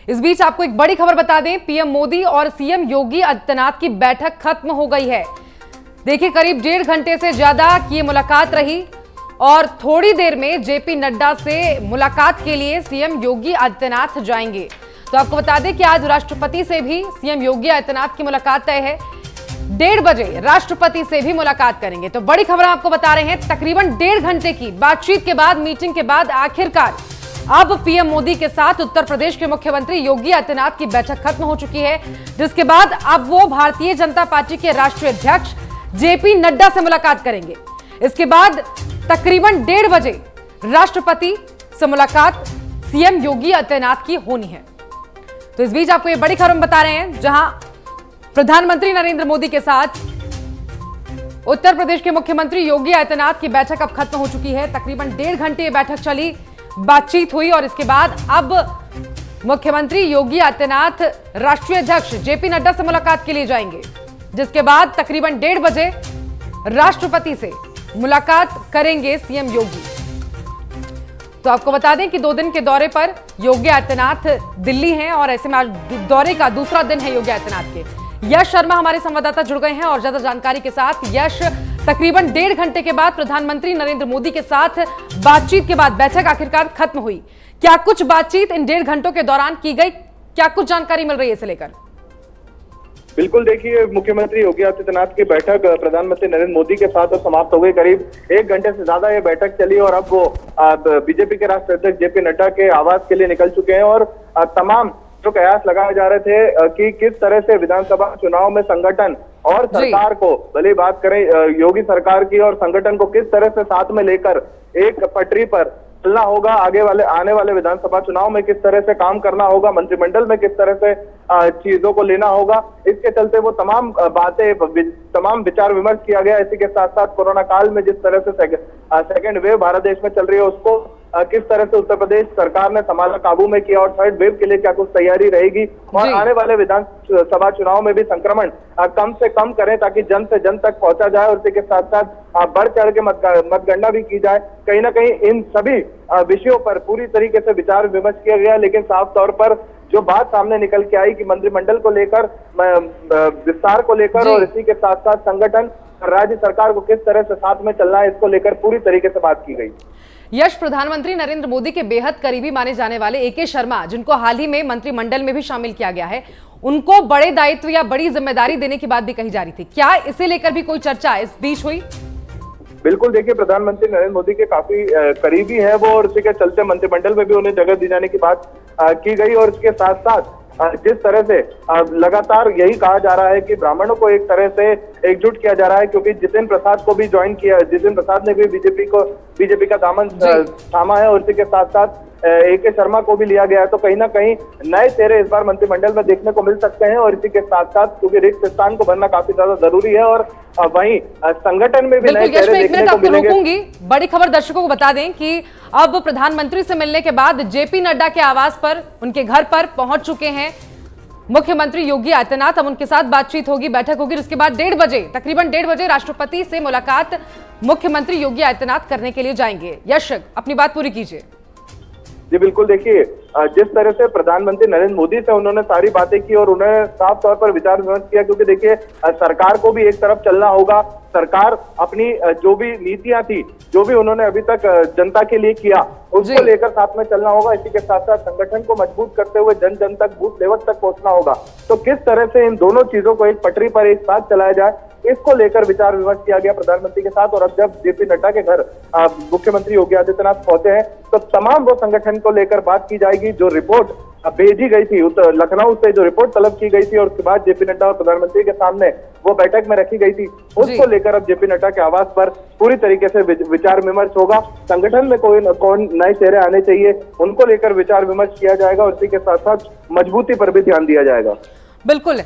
इस बीच आपको एक बड़ी खबर बता दें, पीएम मोदी और सीएम योगी आदित्यनाथ की बैठक खत्म हो गई है। देखिए, करीब 1.5 घंटे से ज्यादा की मुलाकात रही और थोड़ी देर में जेपी नड्डा से मुलाकात के लिए सीएम योगी आदित्यनाथ जाएंगे। तो आपको बता दें कि आज राष्ट्रपति से भी सीएम योगी आदित्यनाथ की मुलाकात तय है। 1:30 बजे राष्ट्रपति से भी मुलाकात करेंगे। तो बड़ी खबर आपको बता रहे हैं, तकरीबन 1.5 घंटे की बातचीत के बाद, मीटिंग के बाद आखिरकार अब पीएम मोदी के साथ उत्तर प्रदेश के मुख्यमंत्री योगी आदित्यनाथ की बैठक खत्म हो चुकी है, जिसके बाद अब वो भारतीय जनता पार्टी के राष्ट्रीय अध्यक्ष जेपी नड्डा से मुलाकात करेंगे। इसके बाद तकरीबन 1:30 बजे राष्ट्रपति से मुलाकात सीएम योगी आदित्यनाथ की होनी है। तो इस बीच आपको ये बड़ी खबर बता रहे हैं, जहां प्रधानमंत्री नरेंद्र मोदी के साथ उत्तर प्रदेश के मुख्यमंत्री योगी आदित्यनाथ की बैठक अब खत्म हो चुकी है। तकरीबन 1.5 घंटे बैठक चली, बातचीत हुई और इसके बाद अब मुख्यमंत्री योगी आदित्यनाथ राष्ट्रीय अध्यक्ष जेपी नड्डा से मुलाकात के लिए जाएंगे, जिसके बाद तकरीबन 1:30 बजे राष्ट्रपति से मुलाकात करेंगे सीएम योगी। तो आपको बता दें कि 2 दिन के दौरे पर योगी आदित्यनाथ दिल्ली हैं और ऐसे में आज दौरे का दूसरा दिन है योगी आदित्यनाथ के। यश शर्मा हमारे संवाददाता जुड़ गए हैं और ज्यादा जानकारी के साथ। यश, तकरीबन 1.5 घंटे के बाद प्रधानमंत्री नरेंद्र मोदी के साथ बातचीत के बाद बैठक आखिरकार खत्म हुई। क्या कुछ बातचीत इन 1.5 घंटों के दौरान की गई? क्या कुछ जानकारी मिल रही है इसे लेकर? बिल्कुल, देखिए, मुख्यमंत्री योगी आदित्यनाथ की बैठक प्रधानमंत्री नरेंद्र मोदी के साथ समाप्त हो गई। करीब 1 घंटे से ज्यादा ये बैठक चली और अब वो बीजेपी के राष्ट्रीय अध्यक्ष जेपी नड्डा के आवास के लिए निकल चुके हैं और तमाम जो कयास लगाए जा रहे थे कि किस तरह से विधानसभा चुनाव में संगठन और सरकार को, भले बात करें योगी सरकार की, और संगठन को किस तरह से साथ में लेकर एक पटरी पर चलना होगा, आने वाले विधानसभा चुनाव में किस तरह से काम करना होगा, मंत्रिमंडल में किस तरह से चीजों को लेना होगा, इसके चलते वो तमाम बातें, तमाम विचार विमर्श किया गया। इसी के साथ साथ कोरोना काल में जिस तरह से सेकेंड वेव भारत देश में चल रही है, उसको किस तरह से उत्तर प्रदेश सरकार ने संभाला, काबू में किया, और थर्ड वेव के लिए क्या कुछ तैयारी रहेगी, और आने वाले विधानसभा चुनाव में भी संक्रमण कम से कम करें ताकि जन से जन तक पहुंचा जाए, और इसी के साथ साथ बढ़ चढ़ के मतगणना भी की जाए। कहीं ना कहीं इन सभी विषयों पर पूरी तरीके से विचार विमर्श किया गया, लेकिन साफ तौर पर जो बात सामने निकल के आई कि मंत्रिमंडल को लेकर, विस्तार को लेकर, और इसी के साथ साथ संगठन, राज्य सरकार को किस तरह से साथ में चलना है, इसको लेकर पूरी तरीके से बात की गई। यश, प्रधानमंत्री नरेंद्र मोदी के बेहद करीबी माने जाने वाले AK शर्मा, जिनको हाल ही में मंत्रिमंडल में भी शामिल किया गया है, उनको बड़े दायित्व या बड़ी जिम्मेदारी देने की बात भी कही जा रही थी। क्या इसे लेकर भी कोई चर्चा इस बीच हुई? बिल्कुल, देखिए, प्रधानमंत्री नरेंद्र मोदी के काफी करीबी है वो, और इसी के चलते मंत्रिमंडल में भी उन्हें जगह दी जाने की बात की गई। और इसके साथ साथ जिस तरह से लगातार यही कहा जा रहा है कि ब्राह्मणों को एक तरह से एकजुट किया जा रहा है, क्योंकि जितिन प्रसाद को भी ज्वाइन किया, जितिन प्रसाद ने भी बीजेपी का दामन थामा है, और इसी के साथ साथ AK शर्मा को भी लिया गया है। तो कहीं ना कहीं नए चेहरे इस बार मंत्रिमंडल में देखने को मिल सकते हैं, और इसी के साथ साथ क्योंकि रिक्त स्थान को भरना काफी ज्यादा जरूरी है, और वहीं संगठन में भी नए चेहरे देखने को मिलेंगे। बड़ी खबर दर्शकों को बता दें कि अब प्रधानमंत्री से मिलने के बाद जेपी नड्डा के आवास पर, उनके घर पर पहुंच चुके हैं मुख्यमंत्री योगी आदित्यनाथ। अब उनके साथ बातचीत होगी, बैठक होगी। उसके बाद 1:30 बजे, तकरीबन 1:30 बजे राष्ट्रपति से मुलाकात मुख्यमंत्री योगी आदित्यनाथ करने के लिए जाएंगे। यश, अपनी बात पूरी कीजिए। जी बिल्कुल, देखिए, जिस तरह से प्रधानमंत्री नरेंद्र मोदी से उन्होंने सारी बातें की और उन्हें साफ तौर पर विचार विमर्श किया, क्योंकि देखिए, सरकार को भी एक तरफ चलना होगा। सरकार अपनी जो भी नीतियां थी, जो भी उन्होंने अभी तक जनता के लिए किया, उसको लेकर साथ में चलना होगा। इसी के साथ साथ संगठन को मजबूत करते हुए जन जन तक, बूथ लेवल तक पहुंचना होगा। तो किस तरह से इन दोनों चीजों को एक पटरी पर एक साथ चलाया जाए, इसको लेकर विचार विमर्श किया गया प्रधानमंत्री के साथ। और अब जब जेपी नड्डा के घर मुख्यमंत्री योगी आदित्यनाथ पहुंचे हैं, तो तमाम वो संगठन को लेकर बात की जाएगी। जो रिपोर्ट भेजी गई थी लखनऊ से, जो रिपोर्ट तलब की गई थी और उसके बाद जेपी नड्डा और प्रधानमंत्री के सामने वो बैठक में रखी गई थी, उसको लेकर अब जेपी नड्डा के आवास पर पूरी तरीके से विचार विमर्श होगा। संगठन में कौन नए चेहरे आने चाहिए, उनको लेकर विचार विमर्श किया जाएगा, और इसी के साथ साथ मजबूती पर भी ध्यान दिया जाएगा। बिल्कुल,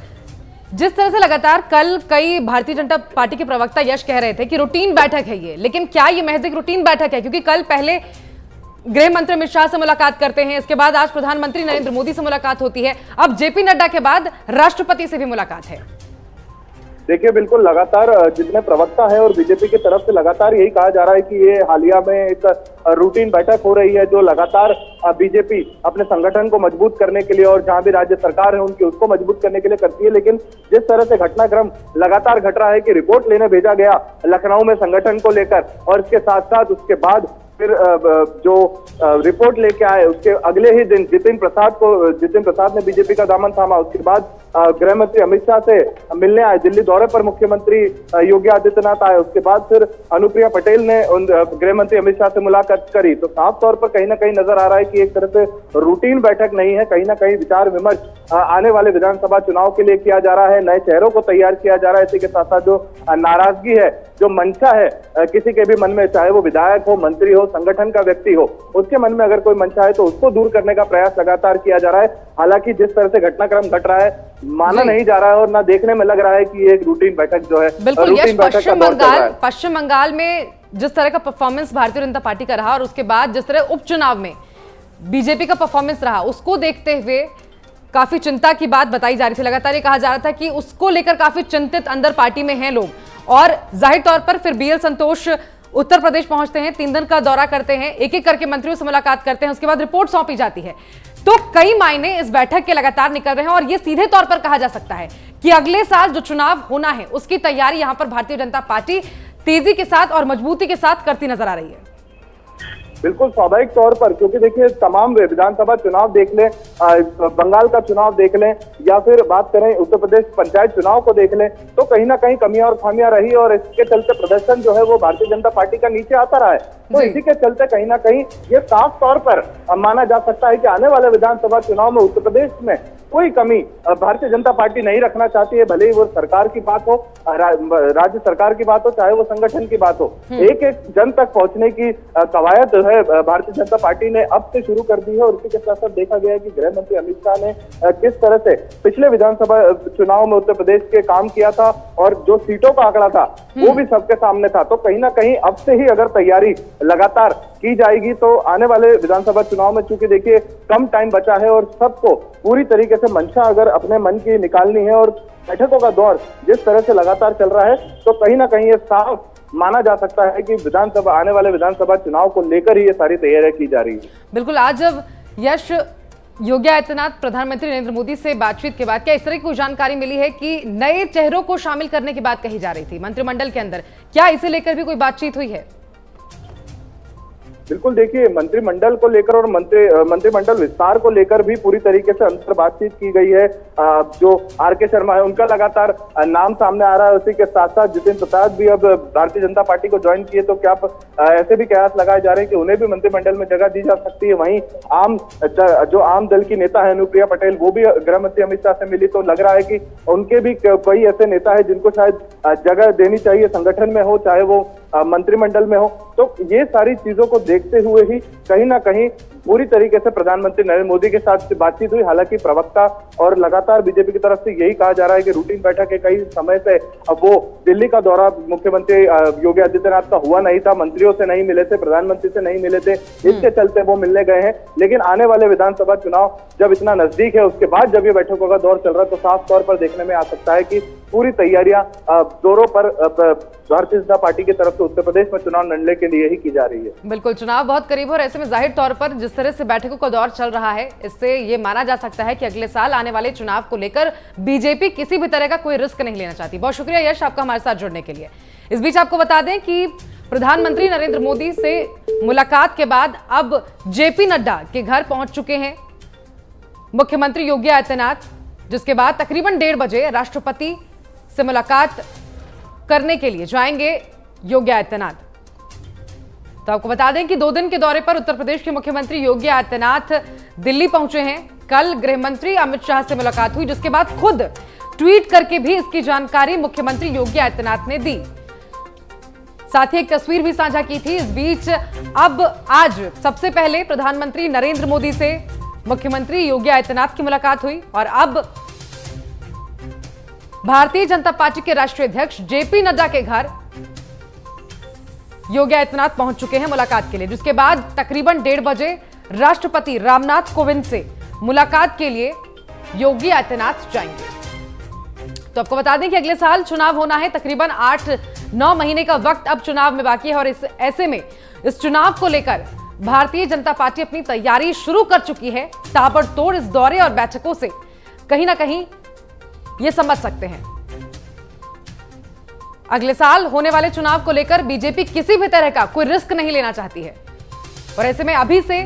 जिस तरह से लगातार कल कई भारतीय जनता पार्टी के प्रवक्ता यश कह रहे थे कि रूटीन बैठक है ये, लेकिन क्या ये महज एक रूटीन बैठक है? क्योंकि कल पहले गृह मंत्री अमित शाह से मुलाकात करते हैं, इसके बाद आज प्रधानमंत्री नरेंद्र मोदी से मुलाकात होती है, अब जेपी नड्डा के बाद राष्ट्रपति से भी मुलाकात है। देखिए बिल्कुल लगातार जितने प्रवक्ता है और बीजेपी की तरफ से लगातार यही कहा जा रहा है कि ये हालिया में एक रूटीन बैठक हो रही है जो लगातार बीजेपी अपने संगठन को मजबूत करने के लिए और जहां भी राज्य सरकार है उनकी उसको मजबूत करने के लिए करती है। लेकिन जिस तरह से घटनाक्रम लगातार घट रहा है कि रिपोर्ट लेने भेजा गया लखनऊ में संगठन को लेकर और इसके साथ साथ उसके बाद फिर जो रिपोर्ट लेके आए उसके अगले ही दिन जितिन प्रसाद ने बीजेपी का दामन थामा। उसके बाद गृह मंत्री अमित शाह से मिलने आए, दिल्ली दौरे पर मुख्यमंत्री योगी आदित्यनाथ आए। उसके बाद फिर अनुप्रिया पटेल ने गृह मंत्री अमित शाह से मुलाकात करी। तो साफ तौर पर कहीं ना कहीं नजर आ रहा है कि एक तरह से रूटीन बैठक नहीं है, कहीं ना कहीं विचार विमर्श आने वाले विधानसभा चुनाव के लिए किया जा रहा है, नए चेहरों को तैयार किया जा रहा है। इसी के साथ साथ जो नाराजगी है, जो मंशा है किसी के भी मन में, चाहे वो विधायक हो, मंत्री हो, संगठन का व्यक्ति हो, उसके मन में अगर कोई मंशा है तो उसको दूर करने का प्रयास लगातार किया जा रहा है। हालांकि जिस तरह से घटनाक्रम घट रहा है माना नहीं जा रहा है और ना देखने में लग रहा है कि ये एक रूटीन बैठक जो है बिल्कुल। पश्चिम बंगाल में जिस तरह का परफॉर्मेंस भारतीय जनता पार्टी का रहा और उसके बाद जिस तरह उपचुनाव में बीजेपी का परफॉर्मेंस रहा, उसको देखते हुए काफी चिंता की बात बताई जा रही थी। लगातार ये कहा जा रहा था कि उसको लेकर काफी चिंतित अंदर पार्टी में हैं लोग। और जाहिर तौर पर फिर बीएल संतोष उत्तर प्रदेश पहुंचते हैं, 3 दिन का दौरा करते हैं, एक एक करके मंत्रियों से मुलाकात करते हैं, उसके बाद रिपोर्ट सौंपी जाती है। तो कई मायने इस बैठक के लगातार निकल रहे हैं और यह सीधे तौर पर कहा जा सकता है कि अगले साल जो चुनाव होना है उसकी तैयारी यहां पर भारतीय जनता पार्टी तेजी के साथ और मजबूती के साथ करती नजर आ रही है। बिल्कुल स्वाभाविक तौर पर, क्योंकि देखिए तमाम विधानसभा चुनाव देख लें, बंगाल का चुनाव देख लें या फिर बात करें उत्तर प्रदेश पंचायत चुनाव को देख लें, तो कहीं ना कहीं कमियां और खामियां रही और इसके चलते प्रदर्शन जो है वो भारतीय जनता पार्टी का नीचे आता रहा है। तो इसी के चलते कहीं ना कहीं ये साफ तौर पर माना जा सकता है कि आने वाले विधानसभा चुनाव में उत्तर प्रदेश में कोई कमी भारतीय जनता पार्टी नहीं रखना चाहती है। भले ही वो सरकार की बात हो, राज्य सरकार की बात हो, चाहे वो संगठन की बात हो, एक एक जन तक पहुंचने की कवायद जो है भारतीय जनता पार्टी ने अब से शुरू कर दी है। और इसी के साथ साथ देखा गया है कि गृह मंत्री अमित शाह ने किस तरह से पिछले विधानसभा चुनाव में उत्तर प्रदेश के काम किया था और जो सीटों का आंकड़ा था वो भी सबके सामने था। तो कहीं ना कहीं अब से ही अगर तैयारी लगातार की जाएगी तो आने वाले विधानसभा चुनाव में, चूंकि देखिए कम टाइम बचा है और सबको पूरी तरीके से मंशा अगर अपने मन की निकालनी है और बैठकों का दौर जिस तरह से लगातार चल रहा है, तो कहीं ना कहीं ये साफ माना जा सकता है कि विधानसभा आने वाले विधानसभा चुनाव को लेकर ही ये सारी तैयारियां की जा रही है। बिल्कुल। आज जब यश योगी आदित्यनाथ प्रधानमंत्री नरेंद्र मोदी से बातचीत के बाद क्या इस तरह की कोई जानकारी मिली है कि नए चेहरों को शामिल करने की बात कही जा रही थी मंत्रिमंडल के अंदर, क्या इसे लेकर भी कोई बातचीत हुई है? बिल्कुल, देखिए मंत्रिमंडल को लेकर और मंत्रिमंडल विस्तार को लेकर भी पूरी तरीके से अंतर बातचीत की गई है। जो आर.के. शर्मा है उनका लगातार नाम सामने आ रहा है। उसी के साथ साथ जितिन प्रसाद भी अब भारतीय जनता पार्टी को ज्वाइन किए, तो क्या ऐसे भी कयास लगाए जा रहे हैं कि उन्हें भी मंत्रिमंडल में जगह दी जा सकती है। वहीं जो आम दल की नेता है अनुप्रिया पटेल, वो भी गृह मंत्री अमित शाह से मिली, तो लग रहा है कि उनके भी कई ऐसे नेता है जिनको शायद जगह देनी चाहिए, संगठन में हो चाहे वो मंत्रिमंडल में हो। तो ये सारी चीजों को देखते हुए ही कहीं ना कहीं पूरी तरीके से प्रधानमंत्री नरेंद्र मोदी के साथ बातचीत हुई। हालांकि प्रवक्ता और लगातार बीजेपी की तरफ से यही कहा जा रहा है कि रूटीन बैठक है, कई समय से अब वो दिल्ली का दौरा मुख्यमंत्री योगी आदित्यनाथ का हुआ नहीं था, मंत्रियों से नहीं मिले थे, प्रधानमंत्री से नहीं मिले थे, इसके चलते वो मिलने गए हैं। लेकिन आने वाले विधानसभा चुनाव जब इतना नजदीक है, उसके बाद जब ये बैठकों का दौर चल रहा है, तो साफ तौर पर देखने में आ सकता है कि पूरी तैयारियां जोरों पर भारतीय जनता पार्टी की तरफ से उत्तर प्रदेश में चुनाव लड़ने के लिए ही की जा रही है। बिल्कुल, चुनाव बहुत करीब है और ऐसे में जाहिर तौर पर जिस तरह से बैठकों का दौर चल रहा है, इससे ये माना जा सकता है कि अगले साल आने वाले चुनाव को लेकर बीजेपी किसी भी तरह का कोई रिस्क नहीं लेना चाहती। बहुत शुक्रिया यश आपका हमारे साथ जुड़ने के लिए। इस बीच आपको बता दें कि प्रधानमंत्री नरेंद्र मोदी से मुलाकात के बाद अब जेपी नड्डा के घर पहुंच चुके हैं मुख्यमंत्री योगी आदित्यनाथ, जिसके बाद तकरीबन 1:30 बजे राष्ट्रपति से मुलाकात करने के लिए जाएंगे योगी आदित्यनाथ। तो आपको बता दें कि 2 दिन के दौरे पर उत्तर प्रदेश के मुख्यमंत्री योगी आदित्यनाथ दिल्ली पहुंचे हैं। कल गृह मंत्री अमित शाह से मुलाकात हुई, जिसके बाद खुद ट्वीट करके भी इसकी जानकारी मुख्यमंत्री योगी आदित्यनाथ ने दी। साथ ही एक तस्वीर भी साझा की थी। इस बीच अब आज सबसे पहले प्रधानमंत्री नरेंद्र मोदी से मुख्यमंत्री योगी आदित्यनाथ की मुलाकात हुई और अब भारतीय जनता पार्टी के राष्ट्रीय अध्यक्ष जेपी नड्डा के घर योगी आदित्यनाथ पहुंच चुके हैं मुलाकात के लिए, जिसके बाद तकरीबन 1:30 बजे राष्ट्रपति रामनाथ कोविंद से मुलाकात के लिए योगी आदित्यनाथ जाएंगे। तो आपको बता दें कि अगले साल चुनाव होना है। तकरीबन 8-9 महीने का वक्त अब चुनाव में बाकी है और ऐसे में इस चुनाव को लेकर भारतीय जनता पार्टी अपनी तैयारी शुरू कर चुकी है। ताबड़तोड़ इस दौरे और बैठकों से कहीं ना कहीं ये समझ सकते हैं अगले साल होने वाले चुनाव को लेकर बीजेपी किसी भी तरह का कोई रिस्क नहीं लेना चाहती है और ऐसे में अभी से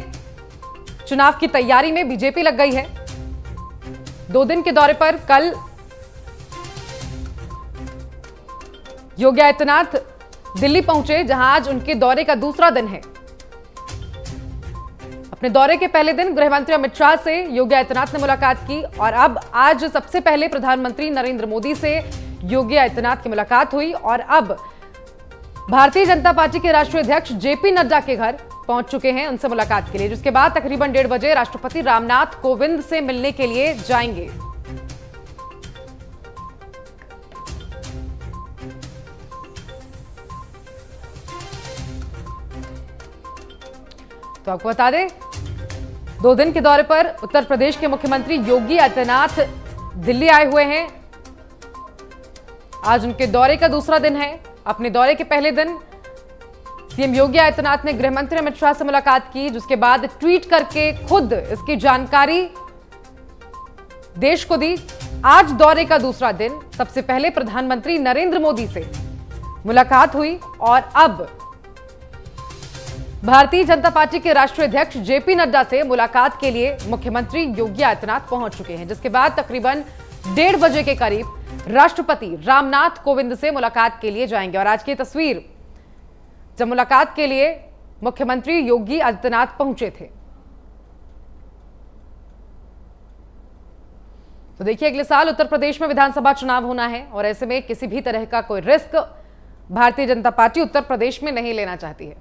चुनाव की तैयारी में बीजेपी लग गई है। 2 दिन के दौरे पर कल योगी आदित्यनाथ दिल्ली पहुंचे, जहां आज उनके दौरे का दूसरा दिन है। अपने दौरे के पहले दिन गृह मंत्री अमित शाह से योगी आदित्यनाथ ने मुलाकात की और अब आज सबसे पहले प्रधानमंत्री नरेंद्र मोदी से योगी आदित्यनाथ की मुलाकात हुई और अब भारतीय जनता पार्टी के राष्ट्रीय अध्यक्ष जेपी नड्डा के घर पहुंच चुके हैं उनसे मुलाकात के लिए, जिसके बाद तकरीबन 1:30 बजे राष्ट्रपति रामनाथ कोविंद से मिलने के लिए जाएंगे। तो आपको बता दें 2 दिन के दौरे पर उत्तर प्रदेश के मुख्यमंत्री योगी आदित्यनाथ दिल्ली आए हुए हैं। आज उनके दौरे का दूसरा दिन है। अपने दौरे के पहले दिन सीएम योगी आदित्यनाथ ने गृह मंत्री अमित शाह से मुलाकात की, जिसके बाद ट्वीट करके खुद इसकी जानकारी देश को दी। आज दौरे का दूसरा दिन, सबसे पहले प्रधानमंत्री नरेंद्र मोदी से मुलाकात हुई और अब भारतीय जनता पार्टी के राष्ट्रीय अध्यक्ष जेपी नड्डा से मुलाकात के लिए मुख्यमंत्री योगी आदित्यनाथ पहुंच चुके हैं, जिसके बाद तकरीबन 1:30 बजे के करीब राष्ट्रपति रामनाथ कोविंद से मुलाकात के लिए जाएंगे। और आज की तस्वीर, जब मुलाकात के लिए मुख्यमंत्री योगी आदित्यनाथ पहुंचे थे, तो देखिए अगले साल उत्तर प्रदेश में विधानसभा चुनाव होना है और ऐसे में किसी भी तरह का कोई रिस्क भारतीय जनता पार्टी उत्तर प्रदेश में नहीं लेना चाहती है।